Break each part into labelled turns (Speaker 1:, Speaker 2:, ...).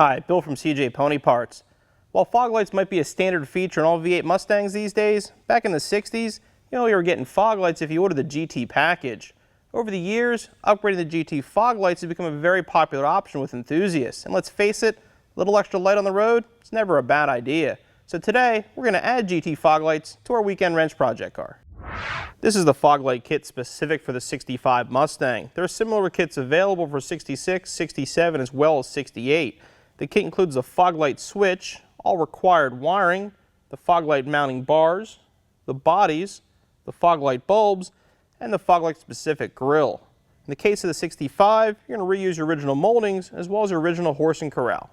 Speaker 1: Hi, Bill from CJ Pony Parts. While fog lights might be a standard feature in all V8 Mustangs these days, back in the 60s, you were getting fog lights if you ordered the GT package. Over the years, upgrading the GT fog lights has become a very popular option with enthusiasts. And let's face it, a little extra light on the road, it's never a bad idea. So today, we're going to add GT fog lights to our weekend wrench project car. This is the fog light kit specific for the 65 Mustang. There are similar kits available for 66, 67, as well as 68. The kit includes a fog light switch, all required wiring, the fog light mounting bars, the bodies, the fog light bulbs, and the fog light specific grille. In the case of the 65, you're going to reuse your original moldings as well as your original horse and corral.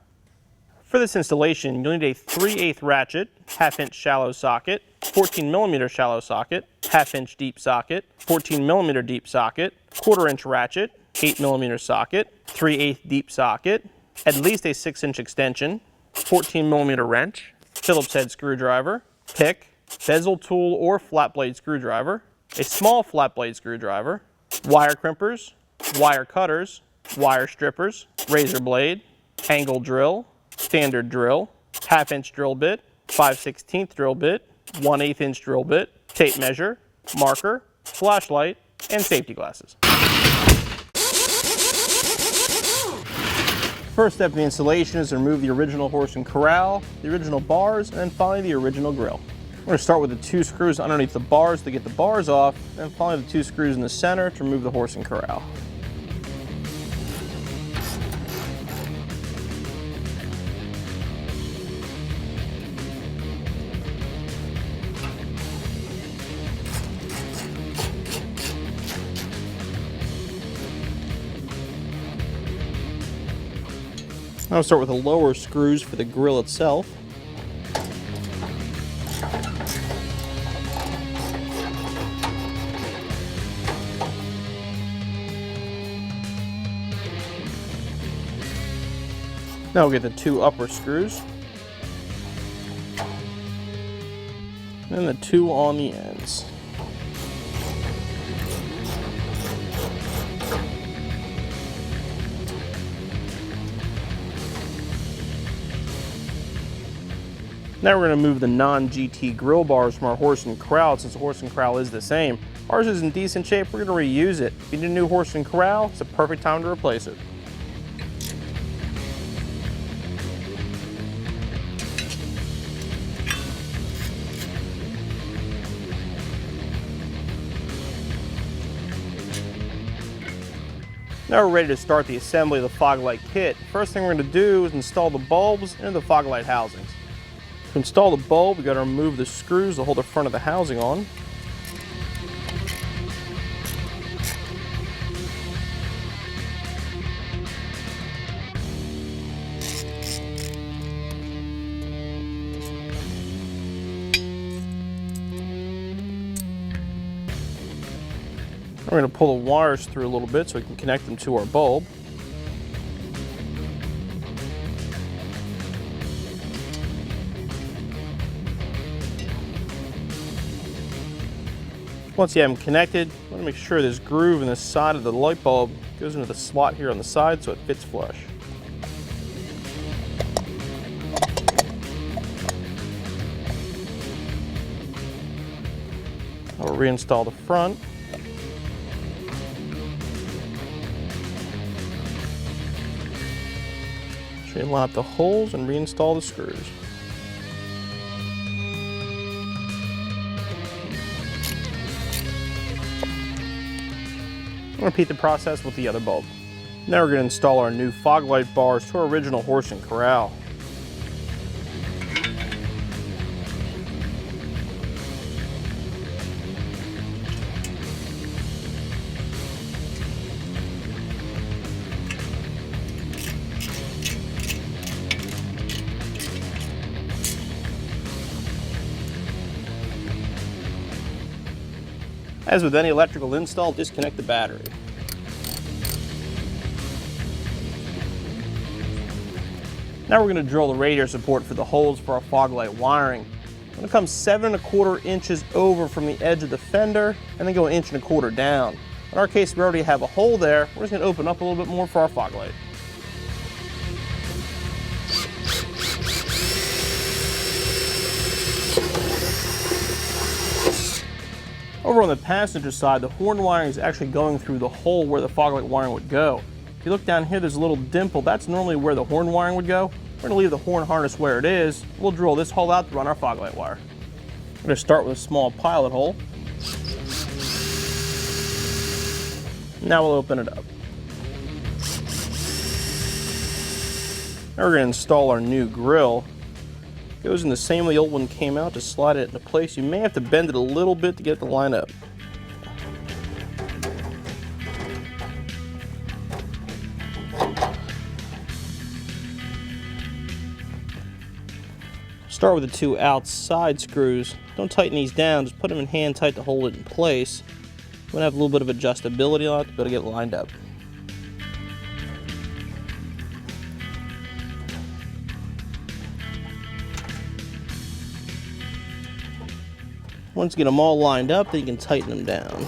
Speaker 1: For this installation, you'll need a 3/8 ratchet, 1/2-inch shallow socket, 14mm shallow socket, 1/2-inch deep socket, 14mm deep socket, 1/4-inch ratchet, 8mm socket, 3/8 deep socket, at least a 6-inch extension, 14mm wrench, Phillips head screwdriver, pick, bezel tool or flat blade screwdriver, a small flat blade screwdriver, wire crimpers, wire cutters, wire strippers, razor blade, angle drill, standard drill, 1/2-inch drill bit, 5/16 drill bit, 1/8-inch drill bit, tape measure, marker, flashlight, and safety glasses. First step in the installation is to remove the original horse and corral, the original bars, and then finally the original grille. We're going to start with the 2 screws underneath the bars to get the bars off, and finally the 2 screws in the center to remove the horse and corral. I'll start with the lower screws for the grille itself. Now we'll get the 2 upper screws, and the 2 on the ends. Now we're going to move the non-GT grill bars from our horse and corral, since the horse and corral is the same. Ours is in decent shape, we're going to reuse it. If you need a new horse and corral, it's a perfect time to replace it. Now we're ready to start the assembly of the fog light kit. First thing we're going to do is install the bulbs into the fog light housings. To install the bulb, we've got to remove the screws that hold the front of the housing on. We're going to pull the wires through a little bit so we can connect them to our bulb. Once you have them connected, you want to make sure this groove in the side of the light bulb goes into the slot here on the side so it fits flush. I'll reinstall the front. Line up the holes and reinstall the screws. I'll repeat the process with the other bulb. Now we're going to install our new fog light bars to our original horse and corral. As with any electrical install, disconnect the battery. Now we're going to drill the radiator support for the holes for our fog light wiring. I'm going to come 7 1/4 inches over from the edge of the fender and then go 1 1/4 inches down. In our case, we already have a hole there. We're just going to open up a little bit more for our fog light. Over on the passenger side, the horn wiring is actually going through the hole where the fog light wiring would go. If you look down here, there's a little dimple. That's normally where the horn wiring would go. We're going to leave the horn harness where it is. We'll drill this hole out to run our fog light wire. We're going to start with a small pilot hole. Now we'll open it up. Now we're going to install our new grill. It goes in the same way the old one came out. To slide it into place, you may have to bend it a little bit to get it to line up. Start with the two outside screws. Don't tighten these down, just put them in hand tight to hold it in place. I'm going to have a little bit of adjustability on it to be able to get it lined up. Once you get them all lined up, then you can tighten them down.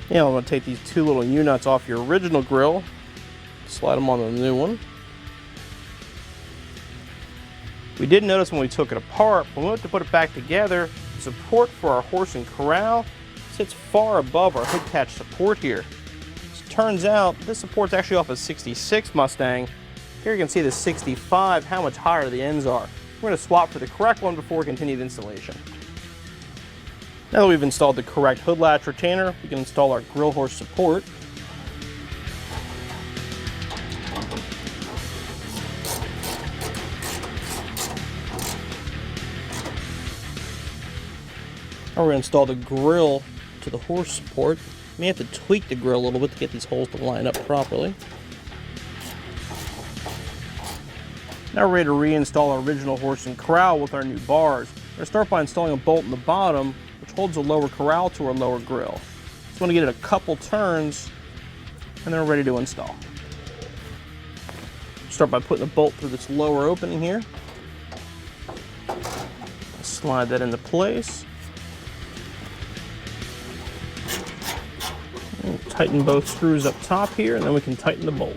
Speaker 1: Now I'm going to take these two little U-nuts off your original grill, slide them on the new one. We did notice when we took it apart, when we went to put it back together, the support for our horse and corral sits far above our hood catch support here. As it turns out, this support's actually off a 66 Mustang. Here you can see the 65, how much higher the ends are. We're going to swap for the correct one before we continue the installation. Now that we've installed the correct hood latch retainer, we can install our grill horse support. Now we're going to install the grill to the horse support. You may have to tweak the grill a little bit to get these holes to line up properly. Now we're ready to reinstall our original horse and corral with our new bars. We're going to start by installing a bolt in the bottom, which holds the lower corral to our lower grill. Just want to get it a couple turns, and then we're ready to install. Start by putting the bolt through this lower opening here. Slide that into place. And tighten both screws up top here, and then we can tighten the bolt.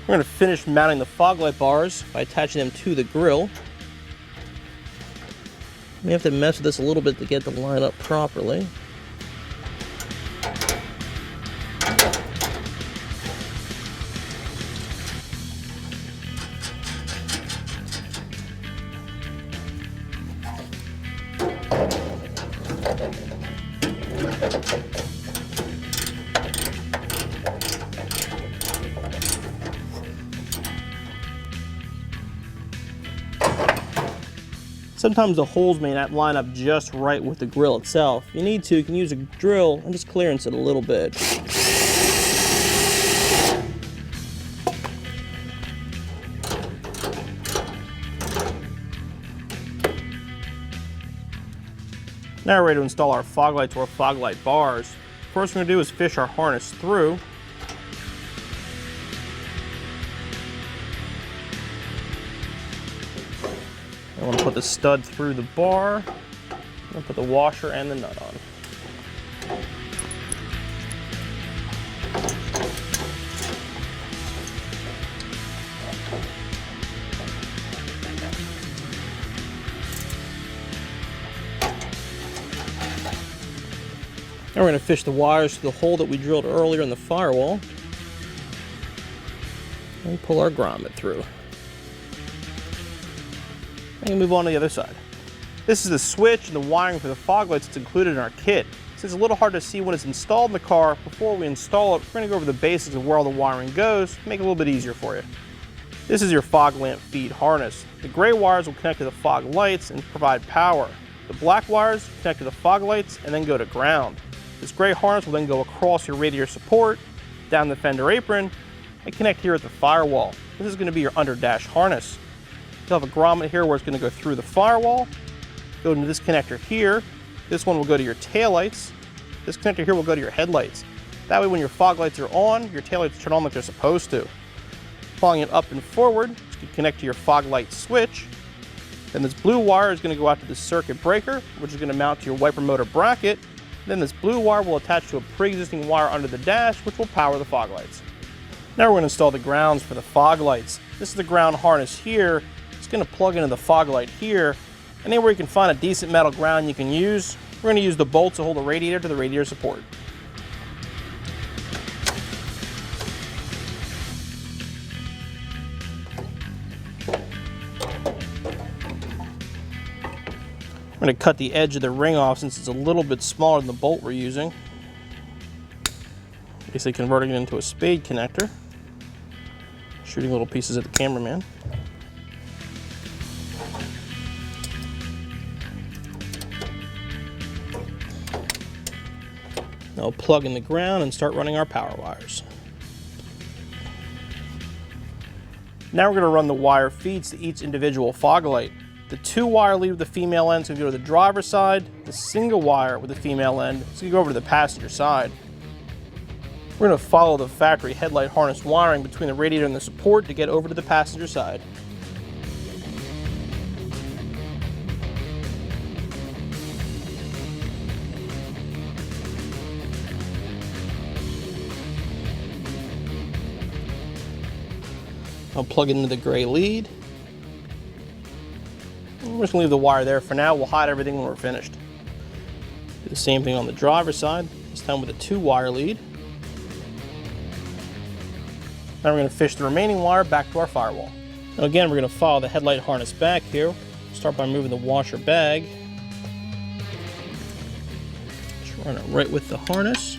Speaker 1: We're going to finish mounting the fog light bars by attaching them to the grill. We have to mess with this a little bit to get them to line up properly. Sometimes the holes may not line up just right with the grill itself. If you need to, you can use a drill and just clearance it a little bit. Now we're ready to install our fog light to our fog light bars. First we're going to do is fish our harness through. I want to put the stud through the bar, and put the washer and the nut on. Now we're going to fish the wires through the hole that we drilled earlier in the firewall, and pull our grommet through. And move on to the other side. This is the switch and the wiring for the fog lights that's included in our kit. Since it's a little hard to see when it's installed in the car, before we install it, we're going to go over the basics of where all the wiring goes to make it a little bit easier for you. This is your fog lamp feed harness. The gray wires will connect to the fog lights and provide power. The black wires connect to the fog lights and then go to ground. This gray harness will then go across your radiator support, down the fender apron, and connect here at the firewall. This is going to be your under dash harness. You'll have a grommet here where it's going to go through the firewall, go into this connector here. This one will go to your taillights. This connector here will go to your headlights. That way when your fog lights are on, your taillights turn on like they're supposed to. Following it up and forward, you can connect to your fog light switch. Then this blue wire is going to go out to the circuit breaker, which is going to mount to your wiper motor bracket. Then this blue wire will attach to a pre-existing wire under the dash, which will power the fog lights. Now we're going to install the grounds for the fog lights. This is the ground harness here. It's going to plug into the fog light here. Anywhere you can find a decent metal ground you can use. We're going to use the bolts to hold the radiator to the radiator support. I'm going to cut the edge of the ring off since it's a little bit smaller than the bolt we're using. Basically converting it into a spade connector. Shooting little pieces at the cameraman. Now we'll plug in the ground and start running our power wires. Now we're going to run the wire feeds to each individual fog light. The 2-wire lead with the female end is going to go to the driver's side. The single wire with the female end is going to go over to the passenger side. We're going to follow the factory headlight harness wiring between the radiator and the support to get over to the passenger side. I'll plug it into the gray lead. We're just going to leave the wire there for now. We'll hide everything when we're finished. Do the same thing on the driver's side, this time with a 2-wire lead. Now we're going to fish the remaining wire back to our firewall. Now again, we're going to follow the headlight harness back here. Start by moving the washer bag. Just run it right with the harness.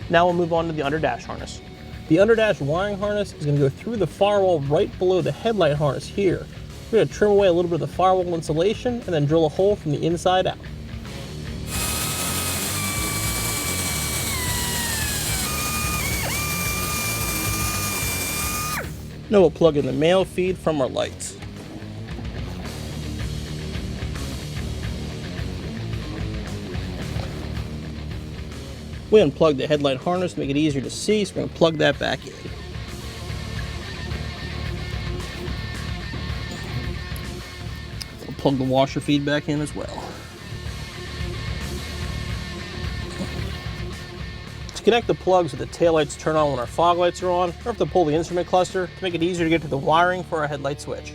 Speaker 1: Now we'll move on to the underdash harness. The underdash wiring harness is going to go through the firewall right below the headlight harness here. We're going to trim away a little bit of the firewall insulation and then drill a hole from the inside out. Now we'll plug in the male feed from our lights. We unplugged the headlight harness to make it easier to see, so we're going to plug that back in. We'll plug the washer feed back in as well. To connect the plugs so the taillights turn on when our fog lights are on, we have to pull the instrument cluster to make it easier to get to the wiring for our headlight switch.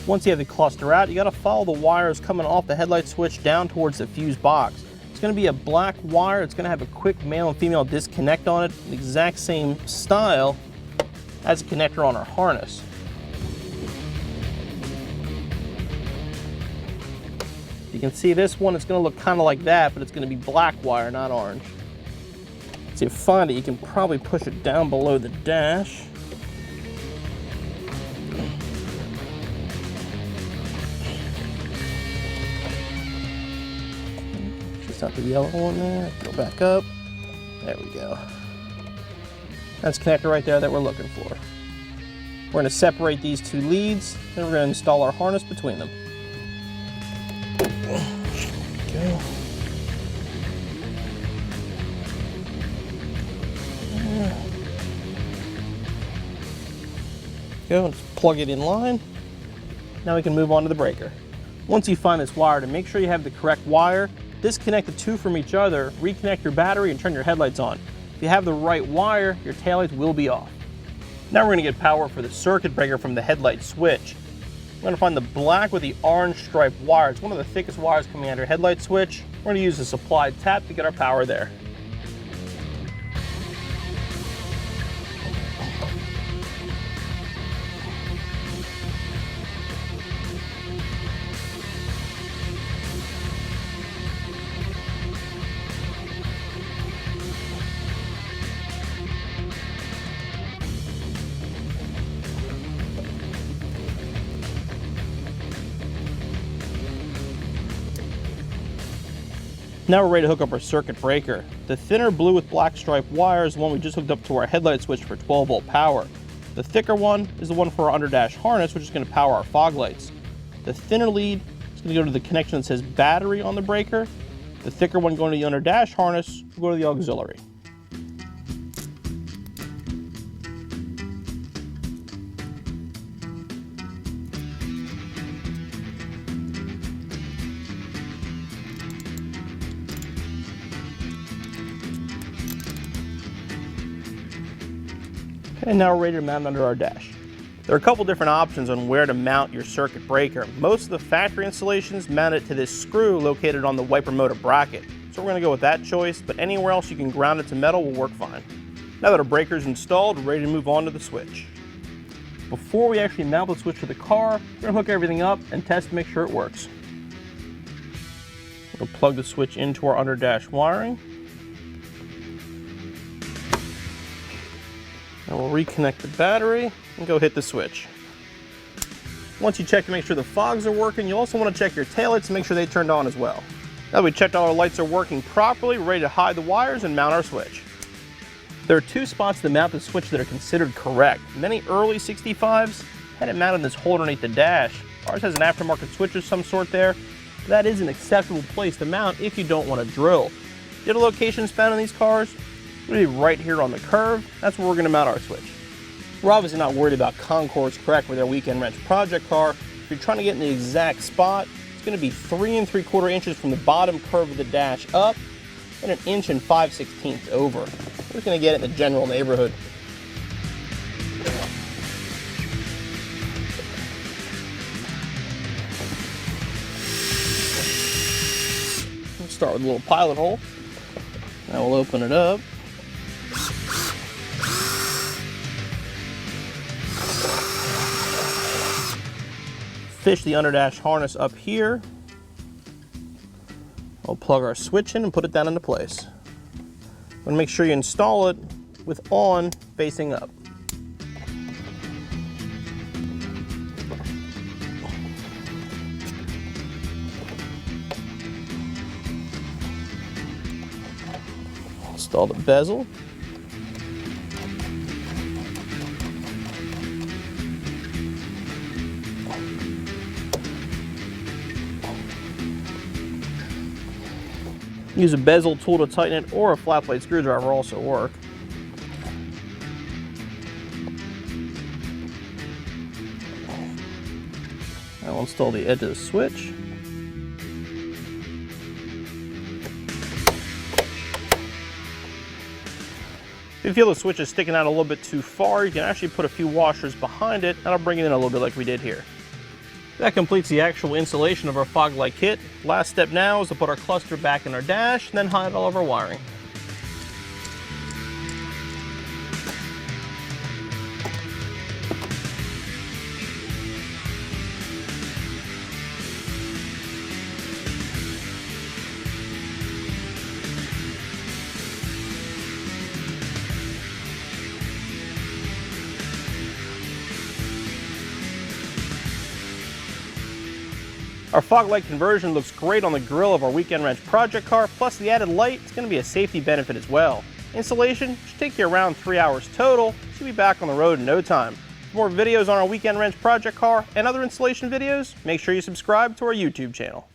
Speaker 1: Once you have the cluster out, you got to follow the wires coming off the headlight switch down towards the fuse box. It's going to be a black wire. It's going to have a quick male and female disconnect on it, the exact same style as a connector on our harness. You can see this one, it's going to look kind of like that, but it's going to be black wire, not orange. So if you find it, you can probably push it down below the dash. Out the yellow one there, go back up, there we go. That's the connector right there that we're looking for. We're going to separate these two leads, and we're going to install our harness between them. Okay. Go and just plug it in line. Now we can move on to the breaker. Once you find this wire, to make sure you have the correct wire, disconnect the two from each other, reconnect your battery, and turn your headlights on. If you have the right wire, your taillights will be off. Now we're going to get power for the circuit breaker from the headlight switch. We're going to find the black with the orange striped wire. It's one of the thickest wires coming out of your headlight switch. We're going to use a supplied tap to get our power there. Now we're ready to hook up our circuit breaker. The thinner blue with black striped wire is the one we just hooked up to our headlight switch for 12-volt power. The thicker one is the one for our under dash harness, which is going to power our fog lights. The thinner lead is going to go to the connection that says battery on the breaker. The thicker one going to the under dash harness will go to the auxiliary. And now we're ready to mount it under our dash. There are a couple different options on where to mount your circuit breaker. Most of the factory installations mount it to this screw located on the wiper motor bracket. So we're going to go with that choice, but anywhere else you can ground it to metal will work fine. Now that our breaker is installed, we're ready to move on to the switch. Before we actually mount the switch to the car, we're going to hook everything up and test to make sure it works. We'll plug the switch into our under dash wiring. And we'll reconnect the battery and go hit the switch. Once you check to make sure the fogs are working, you also want to check your taillights to make sure they turned on as well. Now that we checked all our lights are working properly, we're ready to hide the wires and mount our switch. There are two spots to mount the switch that are considered correct. Many early 65s had it mounted in this hole underneath the dash. Ours has an aftermarket switch of some sort there. That is an acceptable place to mount if you don't want to drill. The other locations found in these cars will be right here on the curve. That's where we're going to mount our switch. We're obviously not worried about Concords correct with our weekend wrench project car. If you're trying to get in the exact spot, it's going to be 3 3/4 inches from the bottom curve of the dash up and 1 5/16 inches over. We're just going to get it in the general neighborhood. We'll start with a little pilot hole. Now we'll open it up. Fish the under dash harness up here. We'll plug our switch in and put it down into place. And make sure you install it with on facing up. Install the bezel. Use a bezel tool to tighten it, or a flat blade screwdriver will also work. Now we'll install the edge of the switch. If you feel the switch is sticking out a little bit too far, you can actually put a few washers behind it. That'll bring it in a little bit like we did here. That completes the actual installation of our fog light kit. Last step now is to put our cluster back in our dash and then hide all of our wiring. Our fog light conversion looks great on the grille of our weekend wrench project car, plus the added light is going to be a safety benefit as well. Installation should take you around 3 hours total, so you'll be back on the road in no time. For more videos on our weekend wrench project car and other installation videos, make sure you subscribe to our YouTube channel.